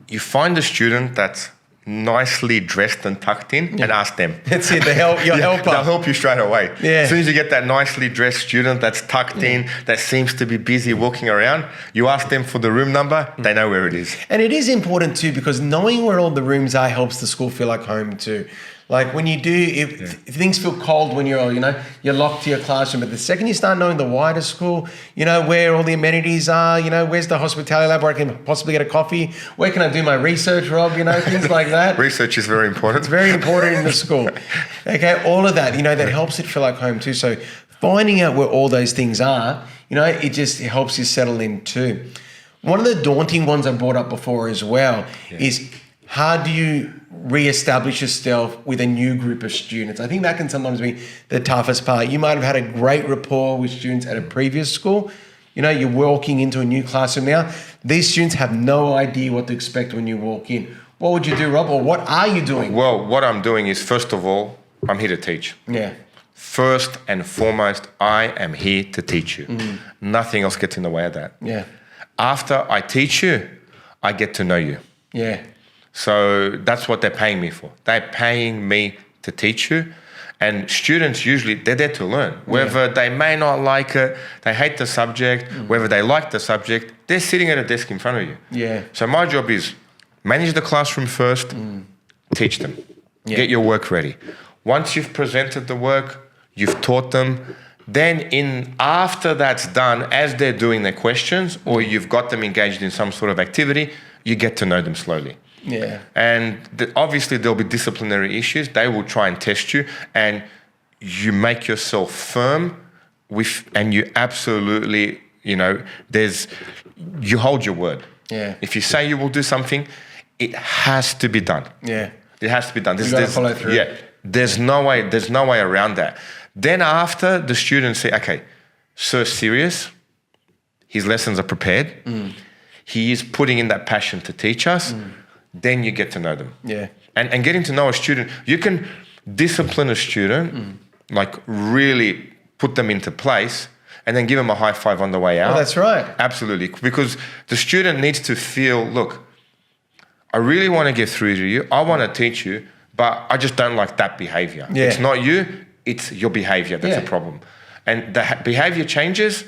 Speaker 1: you find a student that's nicely dressed and tucked in and ask them.
Speaker 2: That's it, your helper.
Speaker 1: They'll help you straight away.
Speaker 2: Yeah.
Speaker 1: As soon as you get that nicely dressed student that's tucked in, that seems to be busy walking around, you ask them for the room number, they know where it is.
Speaker 2: And it is important too, because knowing where all the rooms are helps the school feel like home too. Like when you do, if things feel cold when you're locked to your classroom, but the second you start knowing the wider school, where all the amenities are, where's the hospitality lab where I can possibly get a coffee, where can I do my research, Rob, things like that.
Speaker 1: Research is very important.
Speaker 2: It's very important in the school. Okay, all of that, that helps it feel like home too. So finding out where all those things are, it just helps you settle in too. One of the daunting ones I brought up before as well is, how do you re-establish yourself with a new group of students? I think that can sometimes be the toughest part. You might have had a great rapport with students at a previous school. You're walking into a new classroom now. These students have no idea what to expect when you walk in. What would you do, Rob? Or what are you doing?
Speaker 1: Well, what I'm doing is, first of all, I'm here to teach.
Speaker 2: Yeah.
Speaker 1: First and foremost, I am here to teach you. Nothing else gets in the way of that.
Speaker 2: Yeah.
Speaker 1: After I teach you, I get to know you.
Speaker 2: Yeah.
Speaker 1: So that's what they're paying me for. They're paying me to teach you. And students usually, they're there to learn. Whether they may not like it, they hate the subject, whether they like the subject, they're sitting at a desk in front of you.
Speaker 2: Yeah.
Speaker 1: So my job is manage the classroom first, teach them, get your work ready. Once you've presented the work, you've taught them, then after that's done, as they're doing their questions or you've got them engaged in some sort of activity, you get to know them slowly.
Speaker 2: Yeah.
Speaker 1: And obviously there'll be disciplinary issues. They will try and test you, and you make yourself firm and you absolutely, you hold your word.
Speaker 2: Yeah.
Speaker 1: If you say you will do something, it has to be done.
Speaker 2: Yeah.
Speaker 1: It has to be done.
Speaker 2: You got to follow through.
Speaker 1: Yeah. There's no way around that. Then after the students say, okay, sir's serious, his lessons are prepared, he is putting in that passion to teach us, then you get to know them.
Speaker 2: Yeah.
Speaker 1: And getting to know a student, you can discipline a student, like really put them into place, and then give them a high five on the way out.
Speaker 2: Oh, that's right.
Speaker 1: Absolutely. Because the student needs to feel, look, I really want to get through to you. I want to teach you, but I just don't like that behavior.
Speaker 2: Yeah.
Speaker 1: It's not you, it's your behavior that's a problem. And the behavior changes,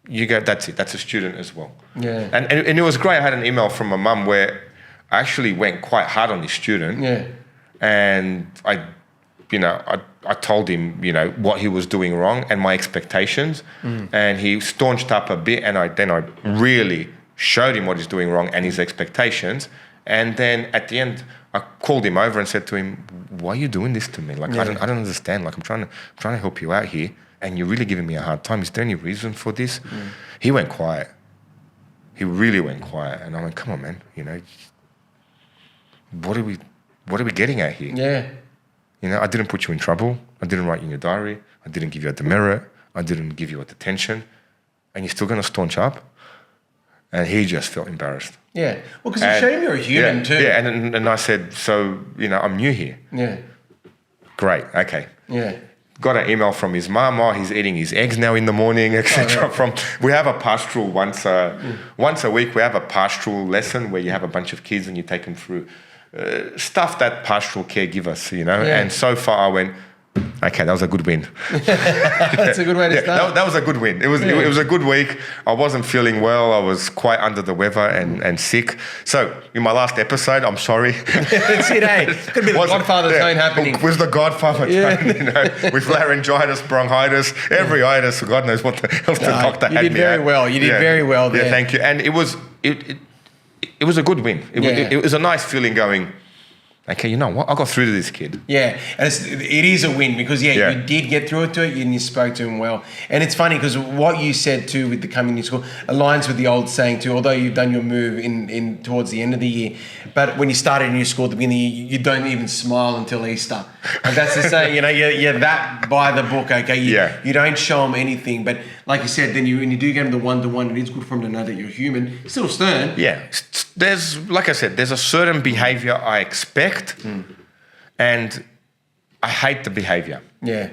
Speaker 1: you go, that's it. That's a student as well.
Speaker 2: Yeah.
Speaker 1: And it was great. I had an email from my mum where I actually went quite hard on this student.
Speaker 2: Yeah.
Speaker 1: And I told him, what he was doing wrong and my expectations. And he staunched up a bit, and I really showed him what he's doing wrong and his expectations. And then at the end, I called him over and said to him, why are you doing this to me? Like, I don't understand. Like, I'm trying to help you out here, and you're really giving me a hard time. Is there any reason for this? He went quiet. He really went quiet. And I'm like, come on, man, what are we getting at here?
Speaker 2: Yeah.
Speaker 1: I didn't put you in trouble. I didn't write you in your diary. I didn't give you a demerit. I didn't give you a detention. And you're still going to staunch up? And he just felt embarrassed.
Speaker 2: Yeah. Well, because you showed him you're a human too.
Speaker 1: Yeah, and I said, so, I'm new here.
Speaker 2: Yeah.
Speaker 1: Great, okay.
Speaker 2: Yeah.
Speaker 1: Got an email from his mum. Oh, he's eating his eggs now in the morning, etc. We have a pastoral once a week. We have a pastoral lesson where you have a bunch of kids and you take them through stuff that pastoral care give us, you know.
Speaker 2: Yeah.
Speaker 1: And so far I went, okay, that was a good win.
Speaker 2: That's a good way to start.
Speaker 1: That was a good win. It was a good week. I wasn't feeling well. I was quite under the weather and sick. So in my last episode, I'm sorry.
Speaker 2: That's it, eh? Could be the Godfather tone happening.
Speaker 1: Was the Godfather tone, you know, with laryngitis, bronchitis, every itis. God knows what else the doctor had me.
Speaker 2: You did very well. You did very well there.
Speaker 1: Yeah, thank you. And it was a good win. It was a nice feeling going, okay, you know what? I got through to this kid.
Speaker 2: Yeah, and it is a win because, you did get through it and you spoke to him well. And it's funny because what you said too with the coming to school aligns with the old saying too, although you've done your move in towards the end of the year, but when you started a new school at the beginning of the year, you don't even smile until Easter. And that's the saying, you know, you're that by the book, okay? You don't show them anything. But like you said, then when you do get them the one-to-one, it is good for them to know that you're human. Still stern.
Speaker 1: Yeah. Like I said, there's a certain behavior I expect and I hate the behavior.
Speaker 2: Yeah.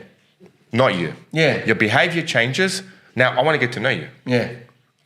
Speaker 1: Not you.
Speaker 2: Yeah.
Speaker 1: Your behavior changes. Now, I want to get to know you.
Speaker 2: Yeah.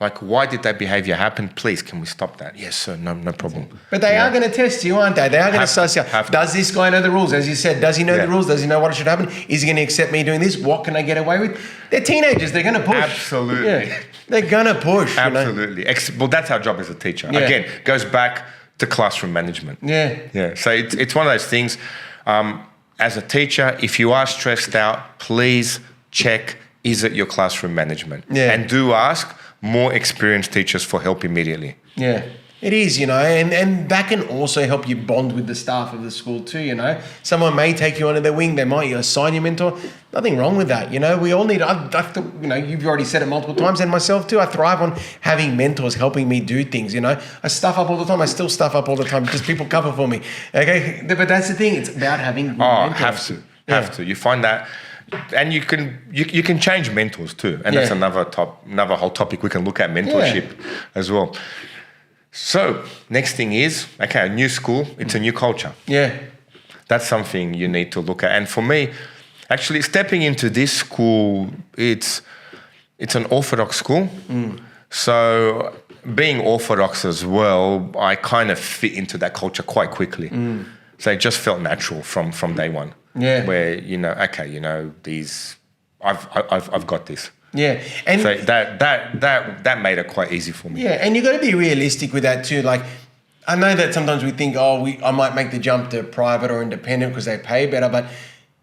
Speaker 1: Like, why did that behavior happen? Please, can we stop that? Yes, sir. No problem.
Speaker 2: But they are going to test you, aren't they? They are going to suss you out. Does this guy know the rules? As you said, does he know the rules? Does he know what should happen? Is he going to accept me doing this? What can I get away with? They're teenagers. They're going to push.
Speaker 1: Absolutely.
Speaker 2: Yeah. They're going to push.
Speaker 1: Absolutely. Well, that's our job as a teacher. Yeah. Again, goes back to classroom management.
Speaker 2: Yeah.
Speaker 1: Yeah. So it's one of those things. As a teacher, if you are stressed out, please check, is it your classroom management?
Speaker 2: Yeah.
Speaker 1: And do ask more experienced teachers for help immediately.
Speaker 2: Yeah, it is, you know, and that can also help you bond with the staff of the school too, you know. Someone may take you under their wing, they might assign you a mentor. Nothing wrong with that, you know. We all need, you know, you've already said it multiple times, and myself too, I thrive on having mentors helping me do things, you know. I stuff up all the time, I still stuff up all the time because people cover for me, okay? But that's the thing, it's about having good mentors.
Speaker 1: Have to. You find that. And you can change mentors too, and that's another whole topic we can look at, mentorship as well. So next thing is, okay, a new school, it's a new culture.
Speaker 2: Yeah,
Speaker 1: that's something you need to look at. And for me, actually stepping into this school, it's an Orthodox school. So being Orthodox as well, I kind of fit into that culture quite quickly. So it just felt natural from day one.
Speaker 2: Yeah.
Speaker 1: Where, you know, okay, you know, I've got this.
Speaker 2: Yeah. And
Speaker 1: so that made it quite easy for me.
Speaker 2: Yeah, and you've got to be realistic with that too. Like, I know that sometimes we think, I might make the jump to private or independent because they pay better, but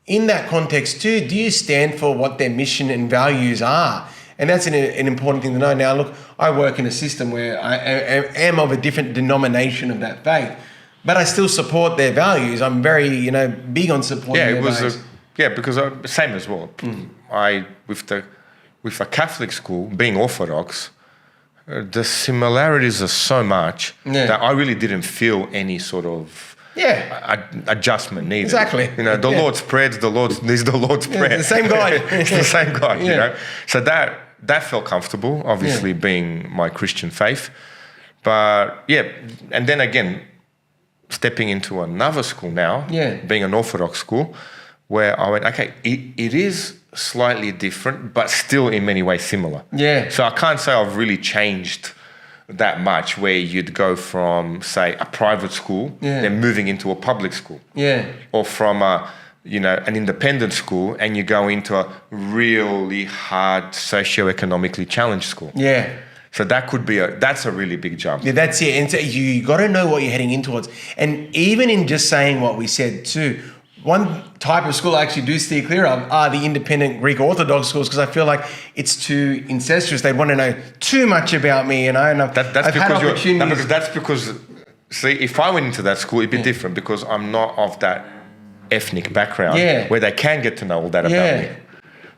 Speaker 2: in that context too, do you stand for what their mission and values are? And that's an important thing to know. Now, look, I work in a system where I am of a different denomination of that faith, but I still support their values. I'm very, you know, big on supporting their values.
Speaker 1: Because same as well. With a Catholic school, being Orthodox, the similarities are so much that I really didn't feel any sort of adjustment needed.
Speaker 2: Exactly.
Speaker 1: You know, the Lord's Prayer is the Lord's Prayer.
Speaker 2: It's the same God.
Speaker 1: It's the same God, you know. So that felt comfortable, obviously being my Christian faith. But and then again, stepping into another school now, being an Orthodox school, where I went, okay, it is slightly different, but still in many ways similar. Yeah. So I can't say I've really changed that much, where you'd go from, say, a private school, then moving into a public school. Yeah. Or from an independent school, and you go into a really hard socioeconomically challenged school. Yeah. So that's a really big jump.
Speaker 2: Yeah, that's it. And so you got to know what you're heading in towards. And even in just saying what we said too, one type of school I actually do steer clear of are the independent Greek Orthodox schools, because I feel like it's too incestuous. They want to know too much about me, and
Speaker 1: that's because see, if I went into that school, it'd be different, because I'm not of that ethnic background where they can get to know all that about me.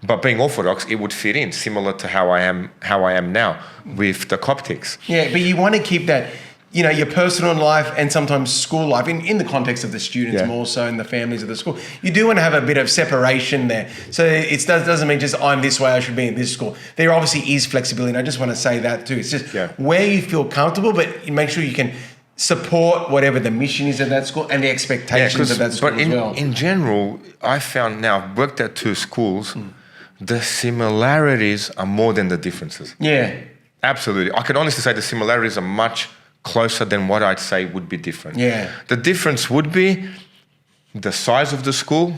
Speaker 1: But being Orthodox, it would fit in, similar to how I am now with the Coptics.
Speaker 2: Yeah, but you want to keep that, you know, your personal life and sometimes school life in the context of the students more so, and the families of the school. You do want to have a bit of separation there. So it doesn't mean just I'm this way, I should be in this school. There obviously is flexibility, and I just want to say that too. It's just where you feel comfortable, but you make sure you can support whatever the mission is of that school and the expectations of that school as well.
Speaker 1: In general, I found now, I've worked at two schools, the similarities are more than the differences. Yeah. Absolutely. I can honestly say the similarities are much closer than what I'd say would be different.
Speaker 2: Yeah.
Speaker 1: The difference would be the size of the school.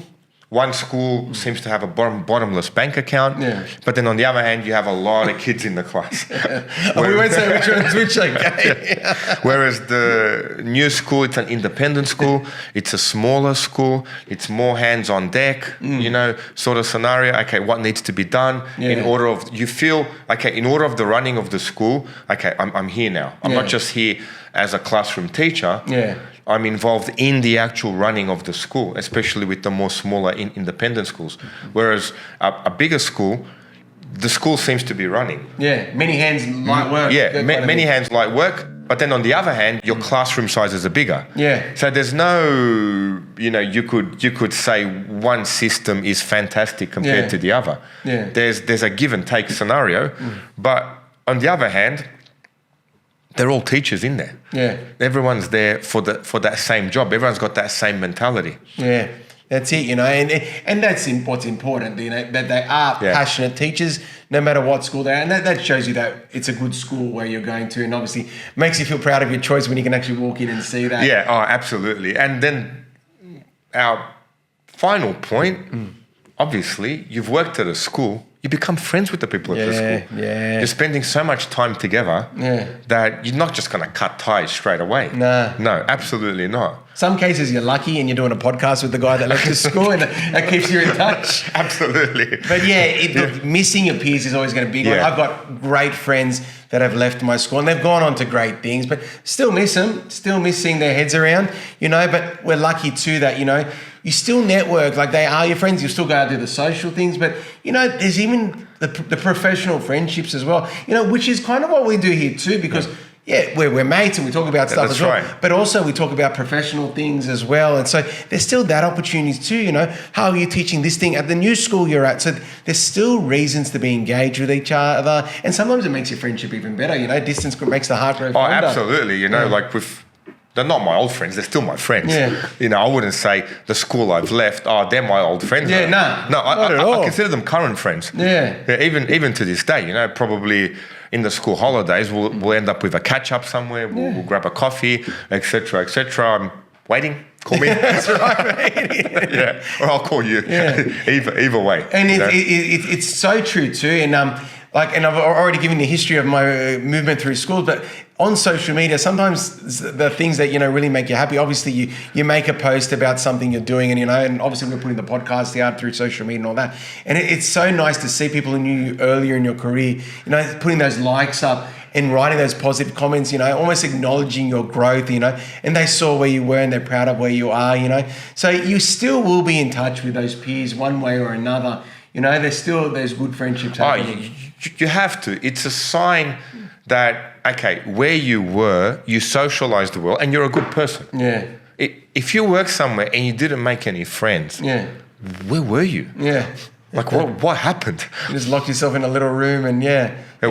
Speaker 1: One school seems to have a bottomless bank account, but then on the other hand, you have a lot of kids in the class.
Speaker 2: We won't say which one's which, okay?
Speaker 1: Whereas the new school, it's an independent school, it's a smaller school, it's more hands on deck, sort of scenario. Okay, what needs to be done in order of, you feel, okay, in order of the running of the school, okay, I'm here now. I'm not just here as a classroom teacher. I'm involved in the actual running of the school, especially with the more smaller independent schools. Whereas a bigger school, the school seems to be running.
Speaker 2: Many hands light work.
Speaker 1: Many hands light work. But then on the other hand, your classroom sizes are bigger. So there's no, you could say one system is fantastic compared to the other. There's a give and take scenario. But on the other hand, they're all teachers in there. Everyone's there for that same job. Everyone's got that same mentality.
Speaker 2: That's it, and that's what's important, that they are passionate teachers, no matter what school they're at. And that shows you that it's a good school where you're going to, and obviously makes you feel proud of your choice when you can actually walk in and see that.
Speaker 1: Absolutely. And then our final point, obviously, you've worked at a school, you become friends with the people at the school. You're spending so much time together that you're not just going to cut ties straight away. No, absolutely not.
Speaker 2: Some cases you're lucky and you're doing a podcast with the guy that left the school and that keeps you in touch.
Speaker 1: Absolutely.
Speaker 2: But missing your peers is always going to be one. I've got great friends that have left my school and they've gone on to great things, but still miss them, still miss seeing their heads around, but we're lucky too that, you still network, like they are your friends, you still go out and do the social things, but, there's even the professional friendships as well, which is kind of what we do here too, because we're mates and we talk about stuff as well, but also we talk about professional things as well. And so there's still that opportunity too, how are you teaching this thing at the new school you're at? So there's still reasons to be engaged with each other. And sometimes it makes your friendship even better, distance makes the heart grow fonder.
Speaker 1: Absolutely. Like they're not my old friends, they're still my friends. I wouldn't say the school I've left, they're my old friends.
Speaker 2: No,
Speaker 1: I consider them current friends. Even to this day, probably in the school holidays, we'll end up with a catch-up somewhere, we'll grab a coffee, etc., etc. I'm waiting, call me.
Speaker 2: That's right, mate.
Speaker 1: Or I'll call you. Either way.
Speaker 2: And it's so true too, and and I've already given the history of my movement through schools, but on social media, sometimes the things that, really make you happy, obviously you make a post about something you're doing and, and obviously we're putting the podcast out through social media and all that. And it's so nice to see people who knew you earlier in your career, putting those likes up and writing those positive comments, almost acknowledging your growth, and they saw where you were and they're proud of where you are, So you still will be in touch with those peers one way or another. There's good friendships happening.
Speaker 1: You have to. It's a sign that, okay, where you were, you socialized well and you're a good person. If you work somewhere and you didn't make any friends, where were you? Like, what happened?
Speaker 2: You just locked yourself in a little room and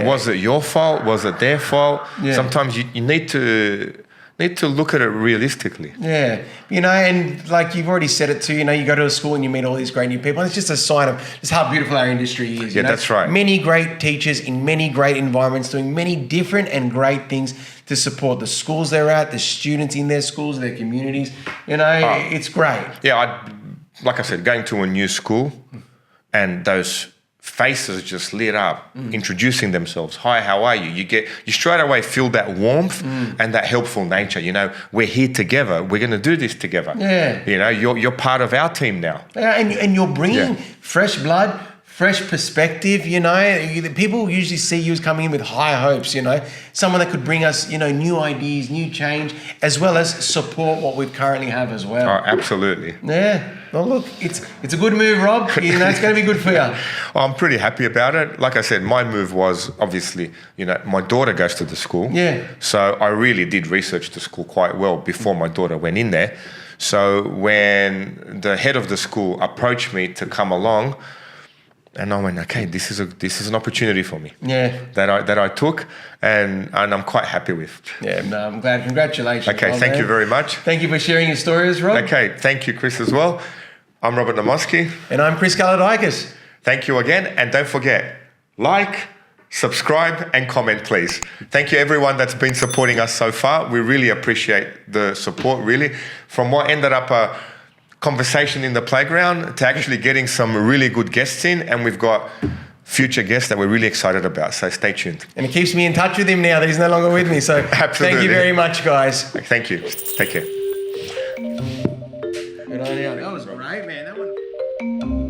Speaker 1: Was it your fault? Was it their fault? Sometimes you need to look at it realistically.
Speaker 2: And like you've already said it too, you go to a school and you meet all these great new people. And it's just a sign of just how beautiful our industry is.
Speaker 1: That's right.
Speaker 2: Many great teachers in many great environments doing many different and great things to support the schools they're at, the students in their schools, their communities. It's great.
Speaker 1: Like I said, going to a new school and those faces just lit up, introducing themselves. Hi, how are you? You straight away feel that warmth and that helpful nature. We're here together. We're going to do this together. You're part of our team now.
Speaker 2: And you're bringing fresh blood, fresh perspective. People usually see you as coming in with high hopes. Someone that could bring us, new ideas, new change, as well as support what we currently have as well.
Speaker 1: Absolutely.
Speaker 2: Well, look, it's a good move, Rob. It's going to be good for you.
Speaker 1: I'm pretty happy about it. Like I said, my move was obviously, my daughter goes to the school. So I really did research the school quite well before my daughter went in there. So when the head of the school approached me to come along, and I went, okay, this is an opportunity for me. That I took, and I'm quite happy with.
Speaker 2: I'm glad. Congratulations.
Speaker 1: Okay, thank you very much.
Speaker 2: Thank you for sharing your stories, Rob.
Speaker 1: Okay, thank you, Chris, as well. I'm Robert Namoski.
Speaker 2: And I'm Chris Galadikis.
Speaker 1: Thank you again, and don't forget, like, subscribe and comment, please. Thank you everyone that's been supporting us so far. We really appreciate the support, really. From what ended up a conversation in the playground to actually getting some really good guests in, and we've got future guests that we're really excited about. So stay tuned.
Speaker 2: And it keeps me in touch with him now that he's no longer with me. So Thank you very much, guys.
Speaker 1: Thank you. Take care.
Speaker 2: Good on you. That was great, man. That one.